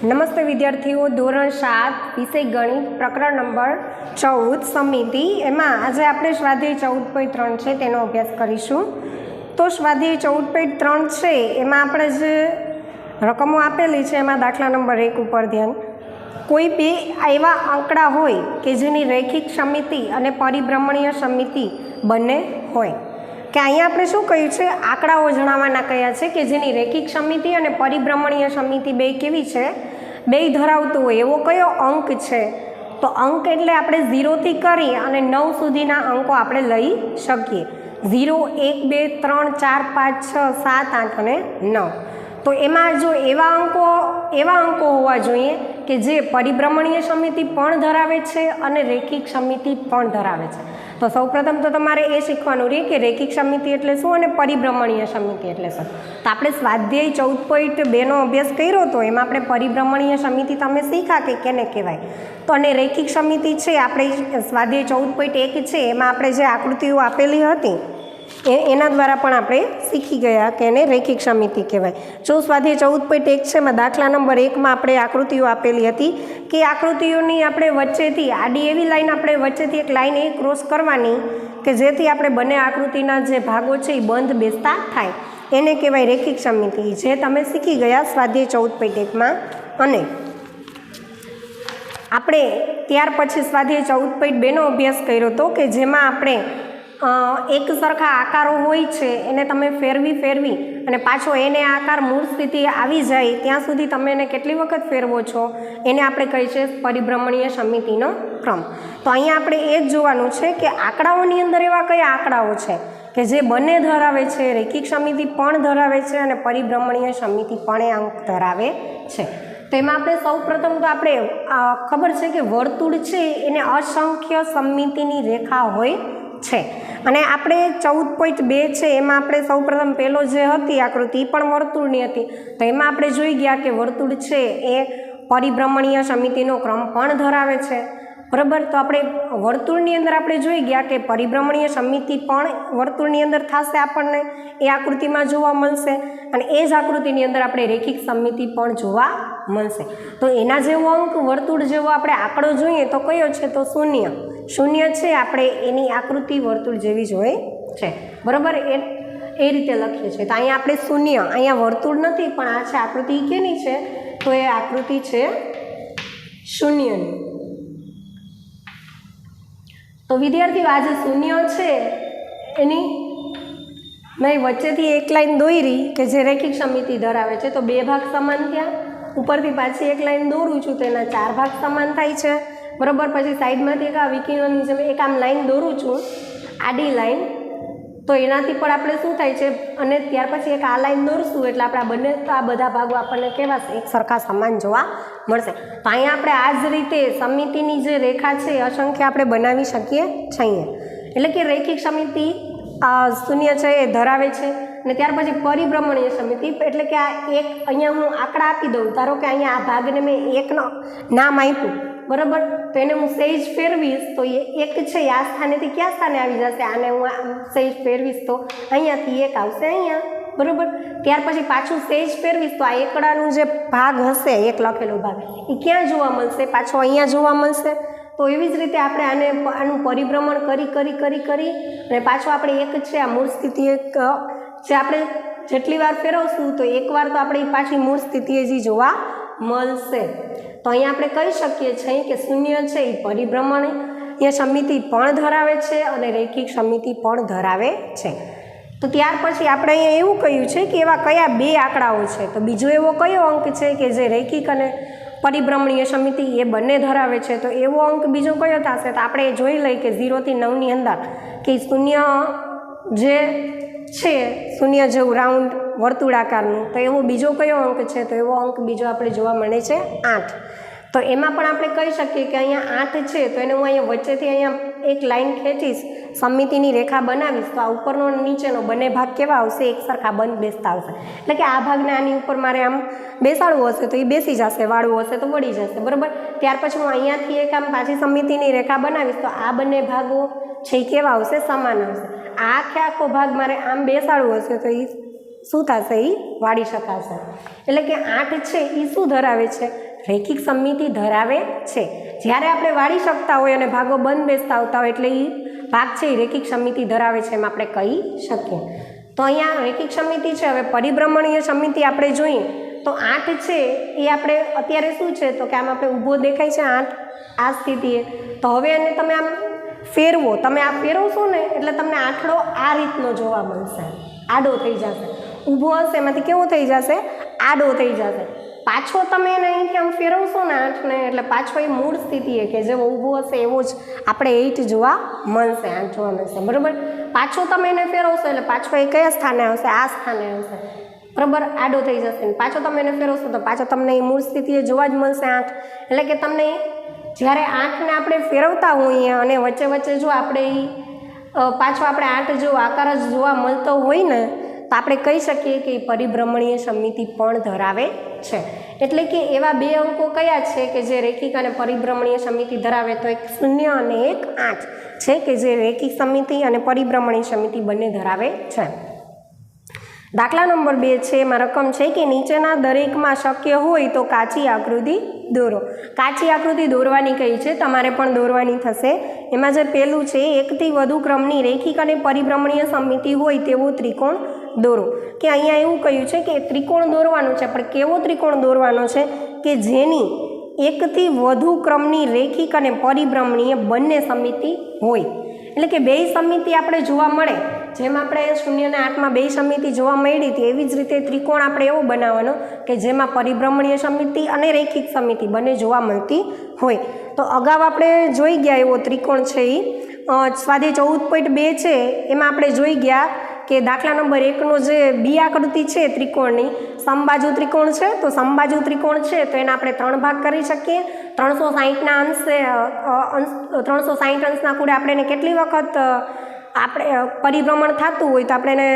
નમસ્તે વિદ્યાર્થીઓ, ધોરણ 7 વિષય ગણિત પ્રકરણ નંબર 14 સમિતિ. એમાં આજે આપણે સ્વાધ્યાય 14.3 છે તેનો અભ્યાસ કરીશું. તો સ્વાધ્યાય 14.3 છે એમાં આપણે જે રકમો આપેલી છે એમાં દાખલા નંબર 1 ઉપર ધ્યાન. કોઈ બે એવા આંકડા હોય કે જેની રૈખિક સમિતિ અને પરિભ્રમણીય સમિતિ બંને હોય. કે અહીંયા આપણે શું કહ્યું છે, આંકડાઓ જણાવવાના કયા છે કે જેની રૈખિક સમિતિ અને પરિભ્રમણીય સમિતિ બે કેવી છે, બે ધરાવતું હોય એવો કયો અંક છે. તો અંક એટલે આપણે 0થી કરી અને 9 સુધીના અંકો આપણે લઈ શકીએ. 0, 1, 2, 3, 4, 5, 6, 7, 8 અને 9. તો એમાં જો એવા અંકો હોવા જોઈએ કે જે પરિભ્રમણીય સમિતિ પણ ધરાવે છે અને રૈખિક સમિતિ પણ ધરાવે છે. તો સૌપ્રથમ તો તમારે એ શીખવાનું રહે કે રૈખિક સમિતિ એટલે શું અને પરિભ્રમણીય સમિતિ એટલે શું. તો આપણે સ્વાધ્યાય 14.2નો અભ્યાસ કર્યો હતો, એમાં આપણે પરિભ્રમણીય સમિતિ તમે શીખ્યા કે કેને કહેવાય. તો અને રૈખિક સમિતિ છે આપણે સ્વાધ્યાય 14.1 છે એમાં આપણે જે આકૃતિઓ આપેલી હતી એના દ્વારા પણ આપણે શીખી ગયા કે એને રૈખિક સમિતિ કહેવાય. જો સ્વાધ્યાય 14.1 છે એમાં દાખલા નંબર 1માં આપણે આકૃતિઓ આપેલી હતી કે આકૃતિઓની આપણે વચ્ચેથી આડી એવી લાઈન આપણે વચ્ચેથી એક લાઈન એ ક્રોસ કરવાની કે જેથી આપણે બંને આકૃતિના જે ભાગો છે એ બંધ બેસતા થાય, એને કહેવાય રૈખિક સમિતિ, જે તમે શીખી ગયા સ્વાધ્યાય 14.1માં. અને આપણે ત્યાર પછી સ્વાધ્યાય 14.2નો અભ્યાસ કર્યો હતો કે જેમાં આપણે એક સરખા આકારો હોય છે એને તમે ફેરવી અને પાછો એને આકાર મૂળ સ્થિતિ આવી જાય ત્યાં સુધી તમે એને કેટલી વખત ફેરવો છો એને આપણે કહી છે પરિભ્રમણીય સમિતિનો ક્રમ. તો અહીંયા આપણે એ જ જોવાનું છે કે આંકડાઓની અંદર એવા કયા આંકડાઓ છે કે જે બંને ધરાવે છે, રૈખિક સમિતિ પણ ધરાવે છે અને પરિભ્રમણીય સમિતિ પણ એ અંક ધરાવે છે. તો એમાં આપણે સૌ પ્રથમ તો આપણે ખબર છે કે વર્તુળ છે એને અસંખ્ય સમિતિની રેખા હોય છે. અને આપણે 14.2 છે એમાં આપણે સૌપ્રથમ પહેલો જે હતી આકૃતિ એ પણ વર્તુળની હતી. તો એમાં આપણે જોઈ ગયા કે વર્તુળ છે એ પરિભ્રમણીય સમિતિનો ક્રમ પણ ધરાવે છે, બરાબર. તો આપણે વર્તુળની અંદર આપણે જોઈ ગયા કે પરિભ્રમણીય સમિતિ પણ વર્તુળની અંદર થશે, આપણને એ આકૃતિમાં જોવા મળશે. અને એ જ આકૃતિની અંદર આપણે રૈખિક સમિતિ પણ જોવા મળશે. તો એના જેવો અંક વર્તુળ જેવો આપણે આંકડો જોઈએ તો કયો છે, તો શૂન્ય છે. આપણે એની આકૃતિ વર્તુળ જેવી જ હોય છે, બરાબર. એ રીતે લખીએ છીએ. તો અહીંયા આપણે શૂન્ય, અહીંયા વર્તુળ નથી પણ આ છે આકૃતિ કેની છે, તો એ આકૃતિ છે શૂન્યની. તો વિદ્યાર્થીઓ આ જે શૂન્ય છે એની મેં વચ્ચેથી એક લાઈન દોરી કે જે રૈખિક સમિતિ ધરાવે છે. તો બે ભાગ સમાન થયા, ઉપરથી પાછી એક લાઈન દોરું છું તો એના 4 ભાગ સમાન થાય છે, બરાબર. પછી સાઈડમાંથી એક આ વિકર્ણની જેમ એક આમ લાઈન દોરું છું, આડી લાઈન, તો એનાથી પણ આપણે શું થાય છે. અને ત્યાર પછી એક આ લાઈન દોરશું એટલે આપણે બંને આ બધા ભાગો આપણને કેવા એક સરખા સમાન જોવા મળશે. તો અહીંયા આપણે આ જ રીતે સમિતિની જે રેખા છે અસંખ્ય આપણે બનાવી શકીએ છીએ. એટલે કે રૈખિક સમિતિ શૂન્ય છે એ ધરાવે છે. અને ત્યાર પછી પરિભ્રમણીય સમિતિ એટલે કે આ એક અહીંયા હું આંકડા આપી દઉં, ધારો કે અહીંયા આ ભાગને મેં એકનો નામ આપ્યું, બરાબર. તો એને હું સહેજ ફેરવીશ તો એ એક છે આ સ્થાનેથી કયા સ્થાને આવી જશે, આને હું સહેજ ફેરવીશ તો અહીંયાથી એક આવશે અહીંયા, બરાબર. ત્યાર પછી પાછું સહેજ ફેરવીશ તો આ એકડાનું જે ભાગ હશે, એક લખેલો ભાગ, એ ક્યાં જોવા મળશે, પાછો અહીંયા જોવા મળશે. તો એવી જ રીતે આપણે આનું પરિભ્રમણ કરી અને પાછું આપણે એક છે આ મૂળ સ્થિતિ એક જે આપણે જેટલી વાર ફેરવશું તો એકવાર તો આપણે પાછી મૂળ સ્થિતિએ જ જોવા મળશે. તો અહીંયા આપણે કહી શકીએ છીએ કે શૂન્ય છે એ પરિભ્રમણીય સમિતિ પણ ધરાવે છે અને રૈખિક સમિતિ પણ ધરાવે છે. તો ત્યાર પછી આપણે અહીંયા એવું કહ્યું છે કે એવા કયા બે આંકડાઓ છે. તો બીજો એવો કયો અંક છે કે જે રૈખિક અને પરિભ્રમણીય સમિતિ એ બંને ધરાવે છે. તો એવો અંક બીજો કયો થશે, તો આપણે જોઈ લઈએ કે 0થી 9ની અંદર કે શૂન્ય જે છે, શૂન્ય જેવું રાઉન્ડ વર્તુળાકારનું, તો એવો બીજો કયો અંક છે, તો એવો અંક બીજો આપણે જોવા મળે છે 8. તો એમાં પણ આપણે કહી શકીએ કે અહીંયા 8 છે તો એને હું અહીંયા વચ્ચેથી અહીંયા એક લાઈન ખેંચીશ, સમિતિની રેખા બનાવીશ તો આ ઉપરનો નીચેનો બંને ભાગ કેવા આવશે, એક સરખા બંધ બેસતા આવશે. એટલે કે આ ભાગને આની ઉપર મારે આમ બેસાડવું હશે તો એ બેસી જશે, વાળવું હશે તો વળી જશે, બરાબર. ત્યાર પછી હું અહીંયાથી એક આમ પાછી સમિતિની રેખા બનાવીશ તો આ બંને ભાગો છે એ કેવા આવશે, સમાન આવશે. આખો ભાગ મારે આમ બેસાડવું હશે તો એ શું થશે, એ વાળી શકાશે. એટલે કે 8 છે એ શું ધરાવે છે, રેખિક સમમિતિ ધરાવે છે. જ્યારે આપણે વાળી શકતા હોય અને ભાગો બંધ બેસતા આવતા હોય એટલે એ ભાગ છે એ રેખિક સમમિતિ ધરાવે છે એમ આપણે કહી શકીએ. તો અહીંયા રેખિક સમમિતિ છે. હવે પરિભ્રમણીય સમમિતિ આપણે જોઈએ તો 8 છે એ આપણે અત્યારે શું છે તો કે આમ આપણે ઊભો દેખાય છે 8 આ સ્થિતિએ. તો હવે એને તમે આમ ફેરવો, તમે આ ફેરવશો ને એટલે તમને આંકડો આ રીતનો જોવા મળશે, આડો થઈ જશે. ઊભો હશે એમાંથી કેવો થઈ જશે? આડો થઈ જશે. પાછો તમે એને અહીંથી આમ ફેરવશો ને 8ને એટલે પાછો એ મૂળ સ્થિતિએ કે જેવો ઊભો હશે એવો જ આપણે 8 જોવા મળશે, 8 જોવા મળશે. બરાબર. પાછો તમે એને ફેરવશો એટલે પાછો એ કયા સ્થાને આવશે? આ સ્થાને આવશે. બરાબર. આડો થઈ જશે. પાછો તમે એને ફેરવશો તો પાછો તમને એ મૂળ સ્થિતિએ જોવા જ મળશે 8. એટલે કે તમને જ્યારે 8ને આપણે ફેરવતા હોઈએ અને વચ્ચે વચ્ચે જો આપણે પાછો આપણે 8 જો આકાર જ જોવા મળતો હોય ને તો આપણે કહી શકીએ કે પરિભ્રમણીય સમમિતિ પણ ધરાવે છે. એટલે કે એવા બે અંકો કયા છે કે જે રેખિક અને પરિભ્રમણીય સમમિતિ ધરાવે? તો એક 0 અને એક 8 છે કે જે રેખિક સમમિતિ અને પરિભ્રમણીય સમમિતિ બંને ધરાવે છે. દાખલા નંબર 2 છે એમાં રકમ છે કે નીચેના દરેકમાં શક્ય હોય તો કાચી આકૃતિ દોરો. કાચી આકૃતિ દોરવાની કઈ છે, તમારે પણ દોરવાની થશે. એમાં જે પહેલું છે એકથી વધુ ક્રમની રેખિક અને પરિભ્રમણીય સમમિતિ હોય તેવો ત્રિકોણ દોરો. કે અહીંયા એવું કહ્યું છે કે ત્રિકોણ દોરવાનું છે, પણ કેવો ત્રિકોણ દોરવાનો છે કે જેની એકથી વધુ ક્રમની રેખિક અને પરિભ્રમણીય બંને સમમિતિ હોય. એટલે કે બે સમમિતિ આપણે જોવા મળે, જેમ આપણે 0 અને 8માં બે સમમિતિ જોવા મળી હતી એવી જ રીતે ત્રિકોણ આપણે એવો બનાવવાનો કે જેમાં પરિભ્રમણીય સમમિતિ અને રેખિક સમમિતિ બંને જોવા મળતી હોય. તો અગાઉ આપણે જોઈ ગયા એવો ત્રિકોણ છે એ સ્વાધ્યાય 14.2 છે એમાં આપણે જોઈ ગયા કે દાખલા નંબર 1નો જે બી આકૃતિ છે ત્રિકોણની સમબાજુ ત્રિકોણ છે. તો સમબાજુ ત્રિકોણ છે તો એને આપણે 3 ભાગ કરી શકીએ. 360ના અંશે 360 અંશના ખૂણે આપણે એને કેટલી વખત આપણે પરિભ્રમણ થતું હોય તો આપણે એને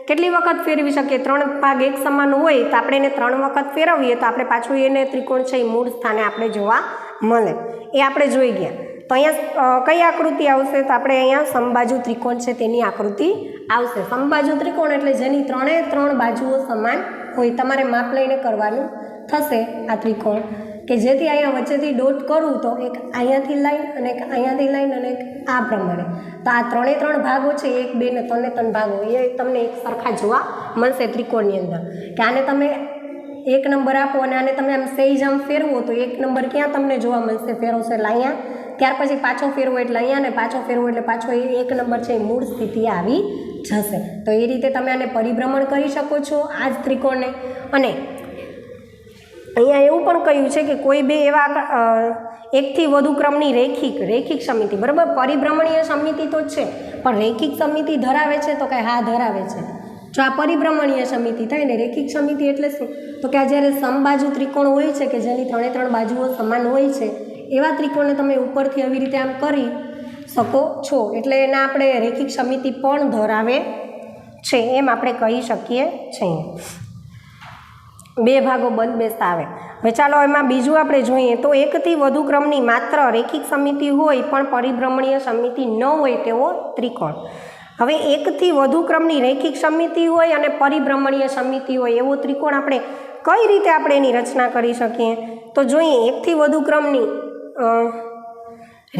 કેટલી વખત ફેરવી શકીએ? 3 ભાગ એક સમાન હોય તો આપણે એને 3 વખત ફેરવીએ તો આપણે પાછું એને ત્રિકોણ છે એ મૂળ સ્થાને આપણે જોવા મળે. એ આપણે જોઈ ગયા. તો અહીંયા કઈ આકૃતિ આવશે? તો આપણે અહીંયા સમબાજુ ત્રિકોણ છે તેની આકૃતિ આવશે. સમબાજુ ત્રિકોણ એટલે જેની 3 બાજુઓ સમાન હોય. તમારે માપ લઈને કરવાનું થશે આ ત્રિકોણ કે જેથી અહીંયા વચ્ચેથી ડોટ કરું તો એક અહીંયાથી લાઈન અને એક અહીંયાથી લાઈન અને એક આ પ્રમાણે. તો આ 3 ભાગો છે 1, 2 ને 3 ભાગો એ તમને એક સરખા જોવા મળશે ત્રિકોણની અંદર. કે આને તમે 1 નંબર આપો અને આને તમે આમ સહેજ આમ ફેરવો તો 1 નંબર ક્યાં તમને જોવા મળશે? ફેરવશો એટલે અહીંયા. ત્યાર પછી પાછો ફેરવો એટલે અહીંયા ને પાછો ફેરવો એટલે પાછો એ 1 નંબર છે એ મૂળ સ્થિતિએ આવી જશે. તો એ રીતે તમે આને પરિભ્રમણ કરી શકો છો આ જ ત્રિકોણને. અને અહીંયા એવું પણ કહ્યું છે કે કોઈ બે એવા એકથી વધુ ક્રમની રેખિક સમમિતિ, બરાબર. પરિભ્રમણીય સમમિતિ તો છે પણ રેખિક સમમિતિ ધરાવે છે તો કે હા ધરાવે છે. જો આ પરિભ્રમણીય સમમિતિ થાય ને રેખિક સમમિતિ એટલે શું? તો કે આ જ્યારે સમબાજુ ત્રિકોણ હોય છે કે જેની 3 બાજુઓ સમાન હોય છે એવા ત્રિકોણને તમે ઉપરથી આવી રીતે આમ કરી શકો છો એટલે એને આપણે રેખિક સમમિતિ પણ ધરાવે છે એમ આપણે કહી શકીએ છીએ. 2 ભાગો બંધ બેસતા આવે. હવે ચાલો એમાં બીજું આપણે જોઈએ તો એકથી વધુ ક્રમની માત્ર રેખિક સમમિતિ હોય પણ પરિભ્રમણીય સમમિતિ ન હોય તેવો ત્રિકોણ. હવે એકથી વધુ ક્રમની રેખિક સમમિતિ હોય અને પરિભ્રમણીય સમમિતિ હોય એવો ત્રિકોણ આપણે કઈ રીતે આપણે એની રચના કરી શકીએ? તો જોઈએ એકથી વધુ ક્રમની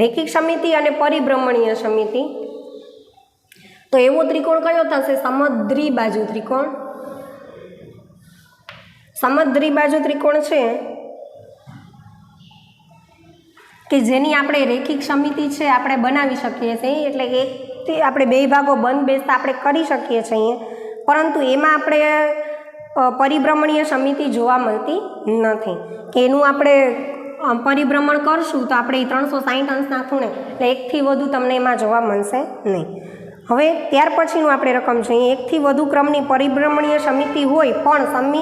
રેખિક સમમિતિ અને પરિભ્રમણીય સમમિતિ. તો એવો ત્રિકોણ કયો થશે? સમદ્વિબાજુ ત્રિકોણ. સમદ્વિબાજુ ત્રિકોણ છે કે જેની આપણે રેખિક સમમિતિ છે આપણે બનાવી શકીએ છીએ. એટલે એકથી આપણે 2 ભાગો બંધ બેસતા આપણે કરી શકીએ છીએ પરંતુ એમાં આપણે પરિભ્રમણીય સમમિતિ જોવા મળતી નથી. કે એનું આપણે પરિભ્રમણ કરશું તો આપણે 360 અંશના ખૂણે એટલે એકથી વધુ તમને એમાં જોવા મળશે નહીં. હવે ત્યાર પછીનું આપણે રકમ જોઈએ એકથી વધુ ક્રમની પરિભ્રમણીય સમમિતિ હોય પણ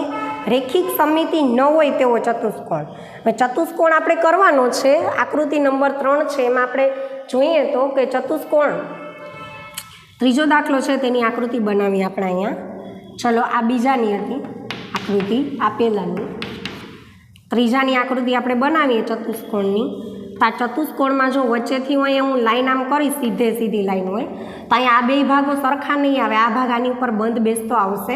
રેખિક સમમિતિ ન હોય તેવો ચતુષ્કોણ. હવે ચતુષ્કોણ આપણે કરવાનો છે. આકૃતિ નંબર 3 છે એમાં આપણે જોઈએ તો કે ચતુષ્કોણ ત્રીજો દાખલો છે તેની આકૃતિ બનાવી આપણે અહીંયા. ચલો આ બીજાની હતી આકૃતિ, આ પહેલાંની. ત્રીજાની આકૃતિ આપણે બનાવીએ ચતુષ્કોણની. તો આ ચતુષ્કોણમાં જો વચ્ચેથી હોય હું લાઈન આમ કરીશ સીધી લાઈન હોય તો અહીંયા આ 2 ભાગો સરખા નહીં આવે. આ ભાગ આની ઉપર બંધ બેસતો આવશે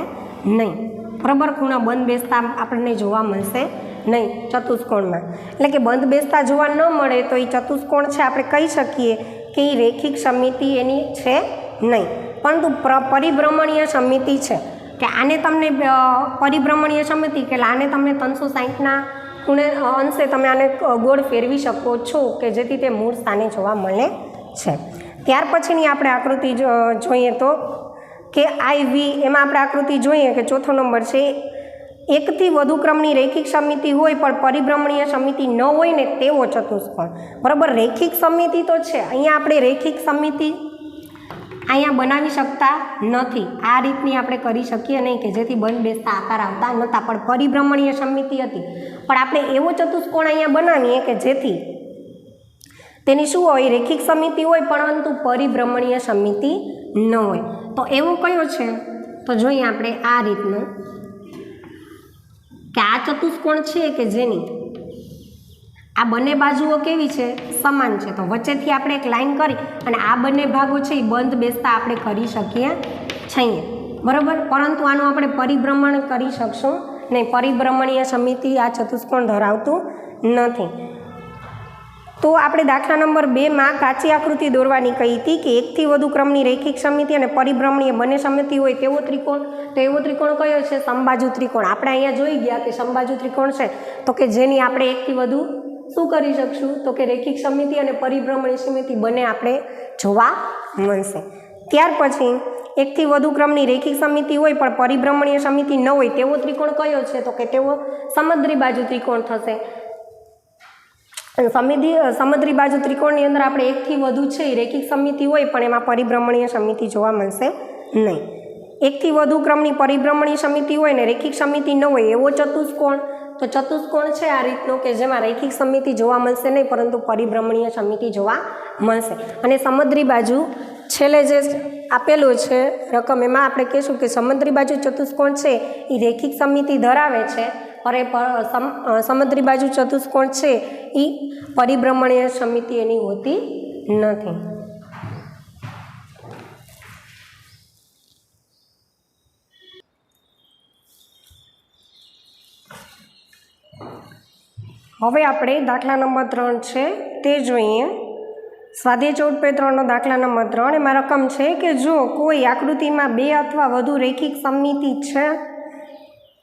નહીં, બરાબર. ખૂણા બંધ બેસતા આપણને જોવા મળશે નહીં ચતુષ્કોણમાં, એટલે કે બંધ બેસતા જોવા ન મળે તો એ ચતુષ્કોણ છે આપણે કહી શકીએ કે એ રેખિક સમિતિ એની છે નહીં, પરંતુ પરિભ્રમણીય સમિતિ છે, કે આને તમને પરિભ્રમણીય સમિતિ કે આને તમને 360ના ખૂણે અંશે તમે આને ગોળ ફેરવી શકો છો કે જેથી તે મૂળ સ્થાને જોવા મળે છે. ત્યાર પછીની આપણે આકૃતિ જોઈએ તો કે IV એમાં આપણે આકૃતિ જોઈએ કે ચોથો નંબર છે, એકથી વધુ ક્રમની રેખિક સમિતિ હોય પણ પરિભ્રમણીય સમિતિ ન હોય ને તેવો ચતુષ્કોણ. બરાબર, રેખિક સમિતિ તો છે, અહીંયા આપણે રેખિક સમિતિ અહીંયા બનાવી શકતા નથી, આ રીતની આપણે કરી શકીએ નહીં કે જેથી બંધ બેસતા આકાર આવતા નહોતા, પણ પરિભ્રમણીય સમિતિ હતી. પણ આપણે એવો ચતુષ્કોણ અહીંયા બનાવીએ કે જેથી તેની શું હોય, રેખિક સમિતિ હોય પરંતુ પરિભ્રમણીય સમિતિ ન હોય. તો એવો કયો છે, તો જોઈએ આપણે આ રીતનું કે આ ચતુષ્કોણ છે કે જેની આ બંને બાજુઓ કેવી છે, સમાન છે. તો વચ્ચેથી આપણે એક લાઈન કરી અને આ બંને ભાગો છે એ બંધ બેસતા આપણે કરી શકીએ છીએ. બરાબર, પરંતુ આનું આપણે પરિભ્રમણ કરી શકશું નહીં, પરિભ્રમણીય સમિતિ આ ચતુષ્કોણ ધરાવતું નથી. તો આપણે દાખલા નંબર 2માં કાચી આકૃતિ દોરવાની કહી હતી કે એકથી વધુ ક્રમની રેખિક સમિતિ અને પરિભ્રમણીય બંને સમિતિ હોય તેવો ત્રિકોણ. તો એવો ત્રિકોણ કયો છે, સમબાજુ ત્રિકોણ. આપણે અહીંયા જોઈ ગયા કે સમબાજુ ત્રિકોણ છે તો કે જેની આપણે એકથી વધુ શું કરી શકશું, તો કે રેખિક સમિતિ અને પરિભ્રમણીય સમિતિ બંને આપણે જોવા મળશે. ત્યાર પછી એકથી વધુ ક્રમની રેખિક સમિતિ હોય પણ પરિભ્રમણીય સમિતિ ન હોય તેવો ત્રિકોણ કયો છે, તો કે તેવો સમદ્રી બાજુ ત્રિકોણ થશે. સમદ્રી બાજુ ત્રિકોણની અંદર આપણે એકથી વધુ છે એ રેખિક સમિતિ હોય પણ એમાં પરિભ્રમણીય સમિતિ જોવા મળશે નહીં. એકથી વધુ ક્રમની પરિભ્રમણીય સમિતિ હોય ને રેખિક સમિતિ ન હોય એવો ચતુષ્કોણ. તો ચતુષ્કોણ છે આ રીતનો કે જેમાં રેખિક સમિતિ જોવા મળશે નહીં પરંતુ પરિભ્રમણીય સમિતિ જોવા મળશે. અને સમદ્રી બાજુ છેલ્લે જે આપેલું છે રકમ એમાં આપણે કહીશું કે સમદ્રી બાજુ ચતુષ્કોણ છે એ રેખિક સમિતિ ધરાવે છે, સમદ્રી બાજુ ચતુષ્કોણ છે એ પરિભ્રમણીય સમિતિ એની હોતી નથી. હવે આપણે દાખલા નંબર 3 છે તે જોઈએ. સ્વાધ્યાય 14.3નો દાખલા નંબર 3 એમાં રકમ છે કે જો કોઈ આકૃતિમાં 2 અથવા વધુ રેખિક સમિતિ છે,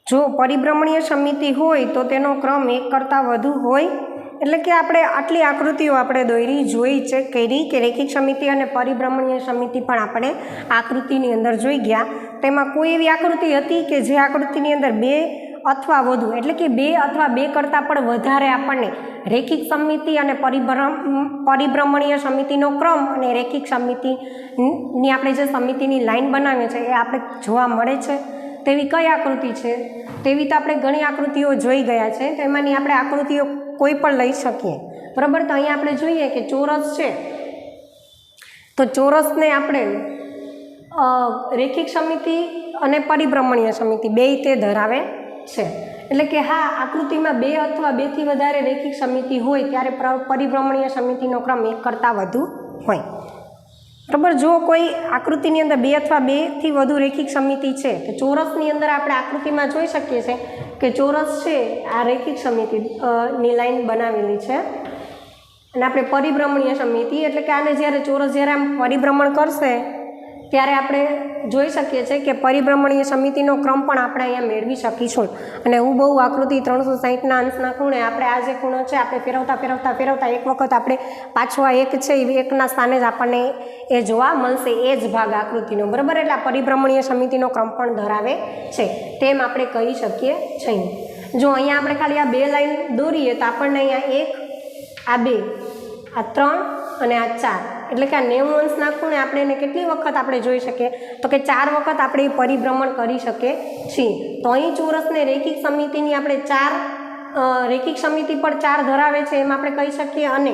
જો પરિભ્રમણીય સમિતિ હોય તો તેનો ક્રમ 1 કરતાં વધુ હોય. એટલે કે આપણે આટલી આકૃતિઓ આપણે દોરી જોઈ ચેક કરી કે રેખિક સમિતિ અને પરિભ્રમણીય સમિતિ પણ આપણે આકૃતિની અંદર જોઈ ગયા. તેમાં કોઈ એવી આકૃતિ હતી કે જે આકૃતિની અંદર 2 અથવા વધુ એટલે કે 2 અથવા 2 કરતાં પણ વધારે આપણને રેખિક સમિતિ અને પરિભ્રમણીય સમિતિનો ક્રમ અને રેખિક સમિતિની આપણે જે સમિતિની લાઈન બનાવીએ છીએ એ આપણે જોવા મળે છે. તેવી કઈ આકૃતિ છે, તેવી તો આપણે ઘણી આકૃતિઓ જોઈ ગયા છે. તો એમાંની આપણે આકૃતિઓ કોઈ પણ લઈ શકીએ. બરાબર, તો અહીંયા આપણે જોઈએ કે ચોરસ છે, તો ચોરસને આપણે રેખિક સમિતિ અને પરિભ્રમણીય સમિતિ બેય તે ધરાવે છે. એટલે કે હા, આકૃતિમાં 2 અથવા 2 થી વધારે રેખિક સમિતિ હોય ત્યારે પરિભ્રમણીય સમિતિનો ક્રમ 1 કરતાં વધુ હોય. બરાબર, જો કોઈ આકૃતિની અંદર 2 અથવા 2 થી વધુ રેખિક સમિતિ છે તો ચોરસની અંદર આપણે આકૃતિમાં જોઈ શકીએ છીએ કે ચોરસ છે આ રેખિક સમિતિની લાઈન બનાવેલી છે. અને આપણે પરિભ્રમણીય સમિતિ એટલે કે આને જ્યારે ચોરસ જ્યારે આમ પરિભ્રમણ કરશે ત્યારે આપણે જોઈ શકીએ છીએ કે પરિભ્રમણીય સમિતિનો ક્રમ પણ આપણે અહીંયા મેળવી શકીશું. અને બહુ આકૃતિ 360ના અંશના ખૂણે આપણે આ જે ખૂણો છે આપણે ફેરવતા એક વખત આપણે પાછો આ 1 છે એ 1ના સ્થાને જ આપણને એ જોવા મળશે, એ જ ભાગ આકૃતિનો. બરાબર, એટલે આ પરિભ્રમણીય સમિતિનો ક્રમ પણ ધરાવે છે તેમ આપણે કહી શકીએ છીએ. જો અહીંયા આપણે ખાલી આ 2 લાઈન દોરીએ તો આપણને અહીંયા 1, આ 2, આ 3 અને આ 4 એટલે કે આ 90 અંશના ખૂણે આપણે એને કેટલી વખત આપણે જોઈ શકીએ, તો કે 4 વખત આપણે પરિભ્રમણ કરી શકીએ છીએ. તો અહીં ચોરસને રેખિક સમિતિની આપણે 4 રેખિક સમિતિ પર 4 ધરાવે છે એમ આપણે કહી શકીએ. અને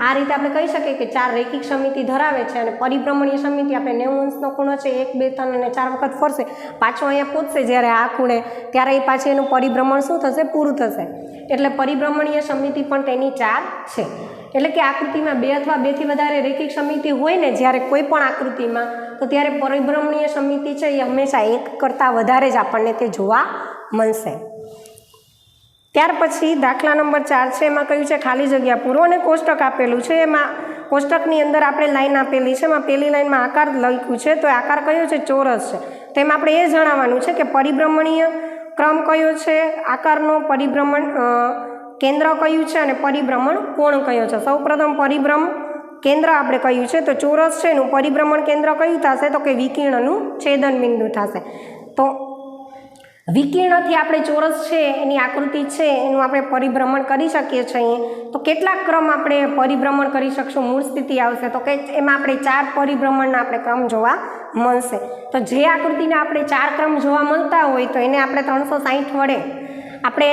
આ રીતે આપણે કહી શકીએ કે 4 રેખિક સમિતિ ધરાવે છે અને પરિભ્રમણીય સમિતિ આપણે 90 અંશનો ખૂણો છે 1, 2, 3 અને 4 વખત ફરશે, પાછો અહીંયા પહોંચશે જ્યારે આ ખૂણે, ત્યારે એ પાછી એનું પરિભ્રમણ શું થશે, પૂરું થશે. એટલે પરિભ્રમણીય સમિતિ પણ તેની 4 છે. એટલે કે આકૃતિમાં 2 અથવા 2 થી વધારે રેખિક સમિતિ હોય ને જ્યારે કોઈ પણ આકૃતિમાં, તો ત્યારે પરિભ્રમણીય સમિતિ છે એ હંમેશા 1 કરતાં વધારે જ આપણને તે જોવા મળશે. ત્યાર પછી દાખલા નંબર 4 છે, એમાં કહ્યું છે ખાલી જગ્યા પૂરો અને કોષ્ટક આપેલું છે. એમાં કોષ્ટકની અંદર આપણે લાઈન આપેલી છે, એમાં પહેલી લાઈનમાં આકાર લખ્યું છે, તો આકાર કયો છે? ચોરસ છે. તો એમાં આપણે એ જણાવવાનું છે કે પરિભ્રમણીય ક્રમ કયો છે, આકારનો પરિભ્રમણ કેન્દ્ર કયું છે અને પરિભ્રમણ કોણ કયો છે. સૌપ્રથમ પરિભ્રમણ કેન્દ્ર આપણે કહ્યું છે, તો ચોરસ છે એનું પરિભ્રમણ કેન્દ્ર કયું થશે? તો કે વિકર્ણનું છેદન બિંદુ થશે. તો વિકર્ણથી આપણે ચોરસ છે એની આકૃતિ છે એનું આપણે પરિભ્રમણ કરી શકીએ છીએ. તો કેટલાક ક્રમ આપણે પરિભ્રમણ કરી શકશું? મૂળ સ્થિતિ આવશે તો કે એમાં આપણે 4 પરિભ્રમણના આપણે ક્રમ જોવા મળશે. તો જે આકૃતિને આપણે 4 ક્રમ જોવા મળતા હોય તો એને આપણે 360 વડે આપણે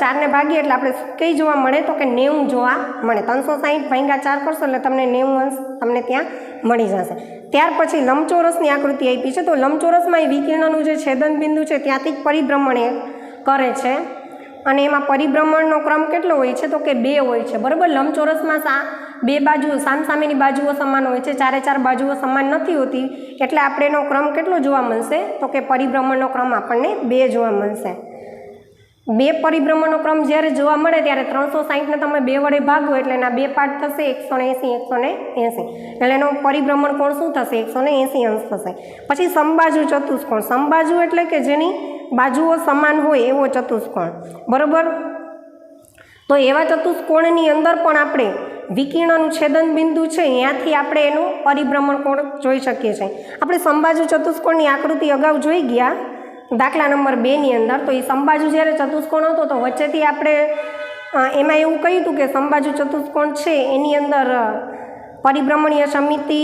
4ને ભાગીએ એટલે આપણે કઈ જોવા મળે? તો કે 90 જોવા મળે. 360 ભાગ્યા 4 કરશો એટલે તમને 90 અંશ તમને ત્યાં મળી જશે. ત્યાર પછી લંબચોરસની આકૃતિ આપી છે, તો લંબચોરસમાં એ વિકર્ણનું જે છેદન બિંદુ છે ત્યાંથી જ પરિભ્રમણ એ કરે છે અને એમાં પરિભ્રમણનો ક્રમ કેટલો હોય છે? તો કે 2 હોય છે. બરાબર. લંબચોરસમાં 2 બાજુઓ સામસામેની બાજુઓ સમાન હોય છે, 4 બાજુઓ સમાન નથી હોતી, એટલે આપણે એનો ક્રમ કેટલો જોવા મળશે? તો કે પરિભ્રમણનો ક્રમ આપણને 2 જોવા મળશે. 2 પરિભ્રમણનો ક્રમ જ્યારે જોવા મળે ત્યારે 360ને તમે 2 વડે ભાગો એટલે એના 2 પાર્ટ થશે, 180. એટલે એનો પરિભ્રમણ કોણ શું થશે? 180 અંશ થશે. પછી સમબાજુ ચતુષ્કોણ. સમબાજુ એટલે કે જેની બાજુઓ સમાન હોય એવો ચતુષ્કોણ. બરાબર. તો એવા ચતુષ્કોણની અંદર પણ આપણે વિકર્ણનું છેદન બિંદુ છે ત્યાંથી આપણે એનું પરિભ્રમણ કોણ જોઈ શકીએ છીએ. આપણે સમબાજુ ચતુષ્કોણની આકૃતિ અગાઉ જોઈ ગયા દાખલા નંબર 2ની અંદર. તો એ સમબાજુ જ્યારે ચતુષ્કોણ હતો તો વચ્ચેથી આપણે એમાં એવું કહ્યું હતું કે સમબાજુ ચતુષ્કોણ છે એની અંદર પરિભ્રમણીય સમિતિ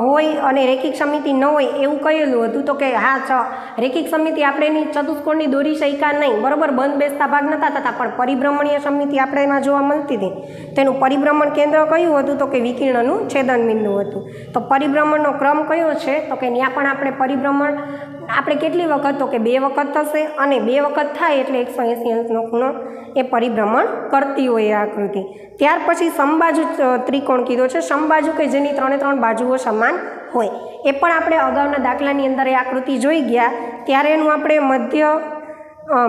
હોય અને રેખિક સમિતિ ન હોય એવું કહેલું હતું. તો કે હા રેખિક સમિતિ આપણે એની ચતુષ્કોણની દોરી શક્યા નહીં. બરાબર. બંધ બેસતા ભાગ નહોતા થતા, પણ પરિભ્રમણીય સમિતિ આપણે એમાં જોવા મળતી હતી. તેનું પરિભ્રમણ કેન્દ્ર કયું હતું? તો કે વિકર્ણનું છેદન બિંદુ હતું. તો પરિભ્રમણનો ક્રમ કયો છે? તો કે ત્યાં પણ આપણે પરિભ્રમણ આપણે કેટલી વખત? તો કે 2 વખત થશે અને 2 વખત થાય એટલે 180 અંશનો ખૂણો એ પરિભ્રમણ કરતી હોય એ આકૃતિ. ત્યાર પછી સમબાજુ ત્રિકોણ કીધો છે. સમબાજુ કે જેની 3 બાજુઓ સમાન હોય. એ પણ આપણે અગાઉના દાખલાની અંદર એ આકૃતિ જોઈ ગયા ત્યારે એનું આપણે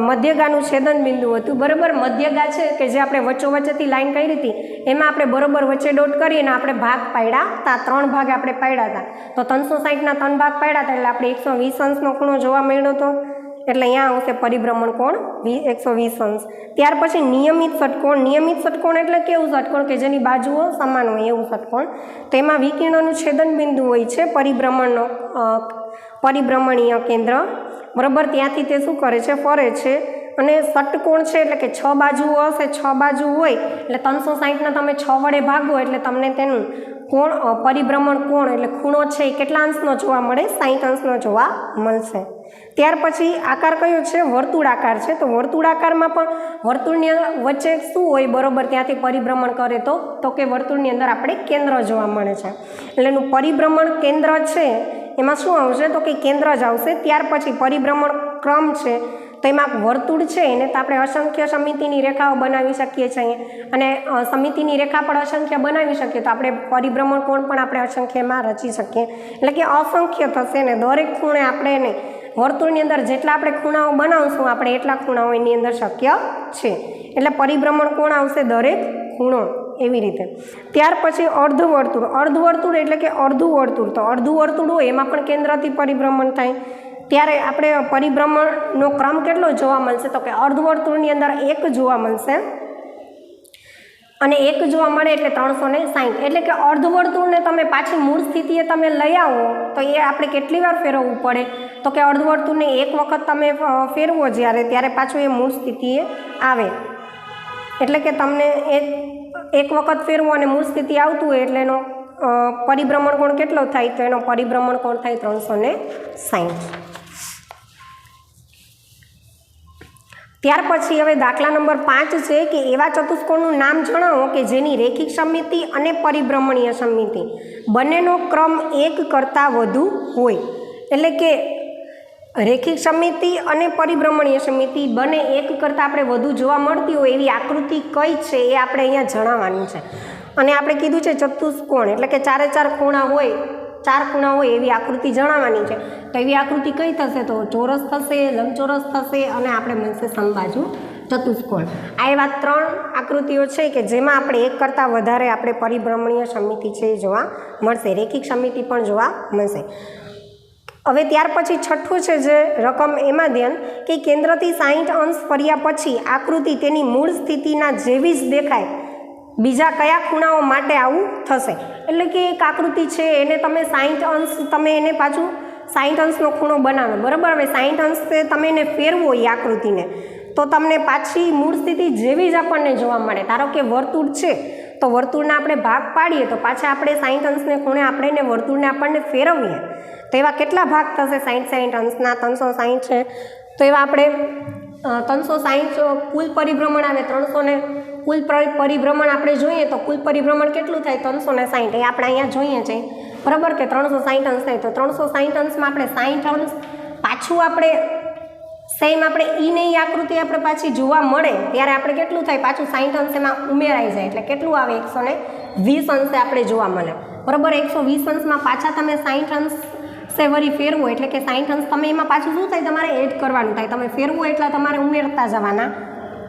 મધ્યગાનું છેદન બિંદુ હતું. બરાબર. મધ્યગા છે કે જે આપણે વચ્ચોવચ્ચેથી લાઈન કરી હતી એમાં આપણે બરોબર વચ્ચે ડોટ કરીને આપણે ભાગ પાડ્યા હતા. 3 ભાગ આપણે પાડ્યા હતા. તો 360ના 3 ભાગ પાડ્યા હતા એટલે આપણે 120 અંશનો ખૂણો જોવા મળ્યો હતો. એટલે અહીંયા આવશે પરિભ્રમણ કોણ 120 અંશ. ત્યાર પછી નિયમિત ષટકોણ. નિયમિત ષટકોણ એટલે કેવું ષટકોણ? કે જેની બાજુઓ સમાન હોય એવું ષટકોણ. તેમાં વિકર્ણનું છેદન બિંદુ હોય છે પરિભ્રમણીય કેન્દ્ર. બરાબર. ત્યાંથી તે શું કરે છે? ફરે છે. અને ષટકોણ છે એટલે કે 6 બાજુઓ હશે. 6 બાજુ હોય એટલે 360ના તમે 6 વડે ભાગો એટલે તમને તેનું કોણ પરિભ્રમણ કોણ એટલે ખૂણો છે એ કેટલા અંશનો જોવા મળે? 60 અંશનો જોવા મળશે. ત્યાર પછી આકાર કયો છે? વર્તુળાકાર છે. તો વર્તુળાકારમાં પણ વર્તુળની વચ્ચે શું હોય? બરાબર. ત્યાંથી પરિભ્રમણ કરે તો કે વર્તુળની અંદર આપણે કેન્દ્ર જોવા મળે છે. એટલે એનું પરિભ્રમણ કેન્દ્ર છે એમાં શું આવશે? તો કે કેન્દ્ર જ આવશે. ત્યાર પછી પરિભ્રમણ ક્રમ છે તો એમાં વર્તુળ છે એને તો આપણે અસંખ્ય સમિતિની રેખાઓ બનાવી શકીએ છીએ અને સમિતિની રેખા પણ અસંખ્ય બનાવી શકીએ તો આપણે પરિભ્રમણ કોણ પણ આપણે અસંખ્યમાં રચી શકીએ. એટલે કે અસંખ્ય થશે ને દરેક ખૂણે આપણે એને વર્તુળની અંદર જેટલા આપણે ખૂણાઓ બનાવશું આપણે એટલા ખૂણાઓ એની અંદર શક્ય છે. એટલે પરિભ્રમણ કોણ આવશે? દરેક ખૂણો. એવી રીતે. ત્યાર પછી અર્ધવર્તુળ. અર્ધવર્તુળ એટલે કે અડધું વર્તુળ. તો અડધું વર્તુળ હોય એમાં પણ કેન્દ્રથી પરિભ્રમણ થાય ત્યારે આપણે પરિભ્રમણનો ક્રમ કેટલો જોવા મળશે? તો કે અર્ધવર્તુળની અંદર 1 જોવા મળશે અને 1 જોવા મળે એટલે 360. એટલે કે અર્ધવર્તુળને તમે પાછી મૂળ સ્થિતિએ તમે લઈ આવો તો એ આપણે કેટલી વાર ફેરવવું પડે? તો કે અર્ધવર્તુળને 1 વખત તમે ફેરવો ત્યારે પાછું એ મૂળ સ્થિતિએ આવે. એટલે કે તમને એક વખત ફેરવો અને મૂળ સ્થિતિ આવતું હોય એટલે એનો પરિભ્રમણ કોણ કેટલો થાય? તો એનો પરિભ્રમણ કોણ થાય 360. ત્યાર પછી હવે દાખલા નંબર 5 છે કે એવા ચતુષ્કોણનું નામ જણાવો કે જેની રેખિક સમિતિ અને પરિભ્રમણીય સમિતિ બંનેનો ક્રમ 1 કરતાં વધુ હોય. એટલે કે રેખિક સમિતિ અને પરિભ્રમણીય સમિતિ બંને 1 કરતાં આપણે વધુ જોવા મળતી હોય એવી આકૃતિ કઈ છે એ આપણે અહીંયા જણાવવાનું છે. અને આપણે કીધું છે ચતુષ્કોણ એટલે કે 4 ખૂણા હોય 4 ખૂણા હોય એવી આકૃતિ જણાવવાની છે. તો એવી આકૃતિ કઈ થશે? તો ચોરસ થશે, લંબચોરસ થશે અને આપણે મળશે સમબાજુ ચતુષ્કોણ. આ એવા 3 આકૃતિઓ છે કે જેમાં આપણે એક કરતાં વધારે આપણે પરિભ્રમણીય સમિતિ છે એ જોવા મળશે, રેખિક સમિતિ પણ જોવા મળશે. હવે ત્યાર પછી છઠ્ઠું છે જે રકમ, એમાં ધ્યાન કે કેન્દ્રથી 60 અંશ ફર્યા પછી આકૃતિ તેની મૂળ સ્થિતિના જેવી જ દેખાય, બીજા કયા ખૂણાઓ માટે આવું થશે? એટલે કે એક આકૃતિ છે એને તમે 60 અંશ તમે એને પાછું 60 અંશનો ખૂણો બનાવો, બરાબર. હવે 60 અંશ તમે એને ફેરવો એ આકૃતિને તો તમને પાછી મૂળ સ્થિતિ જેવી જ આપણને જોવા મળે. ધારો કે વર્તુળ છે તો વર્તુળના આપણે ભાગ પાડીએ તો પાછા આપણે 60 અંશને ખૂણે આપણે એને વર્તુળને આપણને ફેરવીએ તો એવા કેટલા ભાગ થશે? 60 અંશના 360 છે તો એવા આપણે 360 કુલ પરિભ્રમણ આવે 300 ને કુલ પરિભ્રમણ આપણે જોઈએ તો કુલ પરિભ્રમણ કેટલું થાય? 360. એ આપણે અહીંયા જોઈએ છે, બરાબર, કે 360 અંશ થાય. તો 360 અંશમાં આપણે 60 અંશ પાછું આપણે સેમ આપણે ઈને એ આકૃતિ આપણે પાછી જોવા મળે ત્યારે આપણે કેટલું થાય? પાછું 60 અંશ એમાં ઉમેરાઈ જાય એટલે કેટલું આવે? 120 અંશે આપણે જોવા મળે, બરાબર. 120 અંશમાં પાછા તમે 60 અંશ વળી ફેરવો એટલે કે 60 અંશ તમે એમાં પાછું શું થાય? તમારે એડ કરવાનું થાય. તમે ફેરવો એટલે તમારે ઉમેરતા જવાના,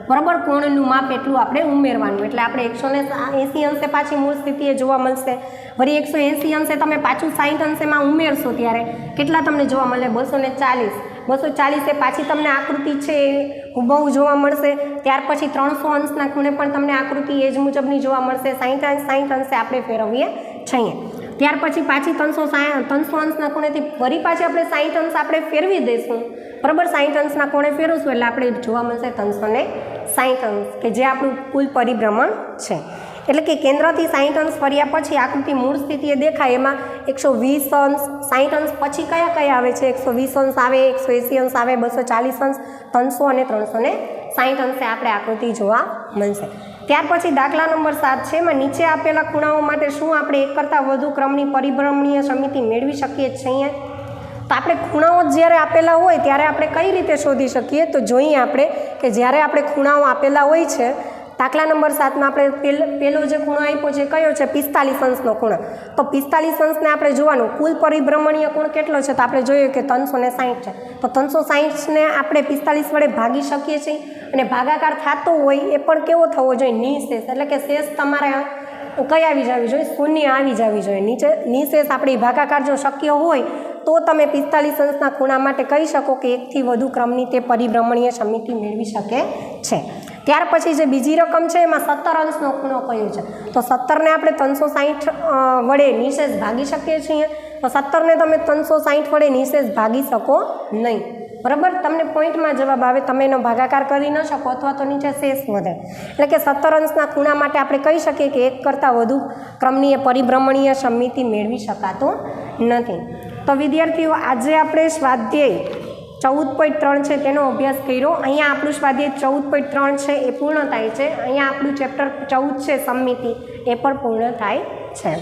બરાબર. કોણનું માપ એટલું આપણે ઉમેરવાનું એટલે આપણે 180 અંશે પાછી મૂળ સ્થિતિએ જોવા મળશે. વળી 180 અંશે તમે પાછું 60 અંશેમાં ઉમેરશો ત્યારે કેટલા તમને જોવા મળે? 240. 240 એ પાછી તમને આકૃતિ છે એ હુબહુ જોવા મળશે. ત્યાર પછી 300 અંશના ખૂણે પણ તમને આકૃતિ એ જ મુજબની જોવા મળશે. 60 અંશે આપણે ફેરવીએ છીએ. ત્યાર પછી પાછી 300 અંશના ખૂણેથી ફરી પાછી આપણે 60 અંશ આપણે ફેરવી દઈશું, બરાબર. 60 અંશના ખૂણે ફેરવશું એટલે આપણે જોવા મળશે 360 અંશ કે જે આપણું કુલ પરિભ્રમણ છે. એટલે કે કેન્દ્રથી 60 અંશ ફર્યા પછી આકૃતિ મૂળ સ્થિતિએ દેખાય એમાં 120 અંશ 60 અંશ પછી કયા કયા આવે છે? 120 અંશ આવે, 180 અંશ આવે, 240 અંશ, 300 અને 360 અંશે આપણે આકૃતિ જોવા મળશે. ત્યાર પછી દાખલા નંબર 7 છે, એમાં નીચે આપેલા ખૂણાઓ માટે શું આપણે એક કરતાં વધુ ક્રમની પરિભ્રમણીય સમિતિ મેળવી શકીએ છીએ? તો આપણે ખૂણાઓ જ્યારે આપેલા હોય ત્યારે આપણે કઈ રીતે શોધી શકીએ? તો જોઈએ આપણે કે જ્યારે આપણે ખૂણાઓ આપેલા હોય છે, દાખલા નંબર 7માં આપણે પહેલો જે ખૂણો આપ્યો છે કયો છે? 45 અંશનો ખૂણો. તો 45 અંશને આપણે જોવાનું કુલ પરિભ્રમણીય કોણ કેટલો છે? તો આપણે જોઈએ કે 360 છે. તો 360ને આપણે 45 વડે ભાગી શકીએ છીએ અને ભાગાકાર થતો હોય એ પણ કેવો થવો જોઈએ? નિશેષ. એટલે કે શેષ તમારે કઈ આવી જવી જોઈએ? શૂન્ય આવી જવી જોઈએ. નીચે નિશેષ આપણી ભાગાકાર જો શક્ય હોય તો તમે 45 અંશના ખૂણા માટે કહી શકો કે એકથી વધુ ક્રમની તે પરિભ્રમણીય સમિતિ મેળવી શકે છે. ત્યાર પછી જે બીજી રકમ છે એમાં 17 અંશનો ખૂણો કયો છે? તો 17ને આપણે 360 વડે નિશેષ ભાગી શકીએ છીએ. તો 17ને તમે 360 વડે નિશેષ ભાગી શકો નહીં, બરાબર. તમને પોઈન્ટમાં જવાબ આવે, તમે એનો ભાગાકાર કરી ન શકો અથવા તો નીચે શેષ વધે. એટલે કે 17 અંશના ખૂણા માટે આપણે કહી શકીએ કે એક કરતાં વધુ ક્રમની પરિભ્રમણીય સમિતિ મેળવી શકાતો નથી. તો વિદ્યાર્થીઓ આજે આપણે સ્વાધ્યાય 14.3 છે તેનો અભ્યાસ કર્યો. અહીંયા આપણું સ્વાધ્યાય 14.3 છે એ પૂર્ણ થાય છે. અહીંયા આપણું ચેપ્ટર 14 છે સમમિતિ એ પણ પૂર્ણ થાય છે.